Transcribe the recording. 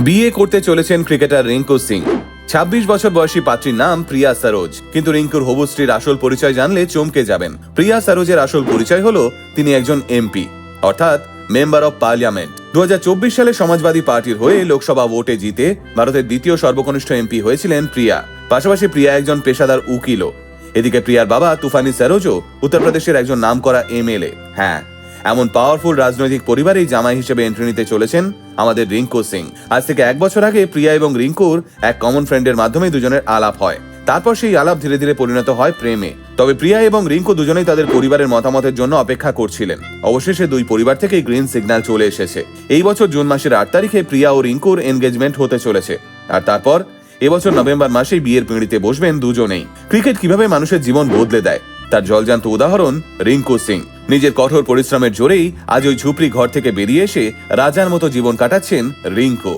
বিয়ে করতে চলেছেন ক্রিকেটার রিঙ্কু সিং। ২৬ বছর বয়সী পাত্রীর নাম প্রিয়া সরোজ। কিন্তু রিঙ্কুর হবু স্ত্রীর আসল পরিচয় জানলে চমকে যাবেন। প্রিয়া সরোজের আসল পরিচয় হলো তিনি একজন এমপি, অর্থাৎ মেম্বার অব পার্লামেন্ট। ২০২৪ সালে সমাজবাদী পার্টির হয়ে লোকসভা ভোটে জিতে ভারতের দ্বিতীয় সর্বকনিষ্ঠ এমপি হয়েছিলেন প্রিয়া। পাশাপাশি প্রিয়া একজন পেশাদার উকিলও। এদিকে প্রিয়ার বাবা তুফানি সরোজও উত্তরপ্রদেশের একজন নামকরা এমএলএ। হ্যাঁ, এমন পাওয়ারফুল রাজনৈতিক পরিবারেই জামাই হিসেবে এন্ট্রি নিতে চলেছেন আমাদের রিঙ্কু সিং। আজ থেকে ১ বছর আগে প্রিয়া এবং রিঙ্কুর এক কমন ফ্রেন্ডের মাধ্যমে দুজনের আলাপ হয়। তারপর সেই আলাপ ধীরে ধীরে পরিণত হয় প্রেমে। তবে প্রিয়া এবং রিঙ্কু দুজনেই তাদের পরিবারের মতামতের জন্য অপেক্ষা করছিলেন। অবশেষে দুই পরিবার থেকেই গ্রিন সিগন্যাল চলে এসেছে। এই বছর জুন মাসের ৮ তারিখে প্রিয়া ও রিঙ্কুর এনগেজমেন্ট হতে চলেছে। আর তারপর এবছর নভেম্বর মাসেই বিয়ের পিঁড়িতে বসবেন দুজনেই। ক্রিকেট কিভাবে মানুষের জীবন বদলে দেয় তার জলজান্ত উদাহরণ রিঙ্কু সিং। নিজের কঠোর পরিশ্রমের জোরেই আজ ওই ঝুপড়ি ঘর থেকে বেরিয়ে এসে রাজার মতো জীবন কাটাচ্ছেন রিঙ্কু।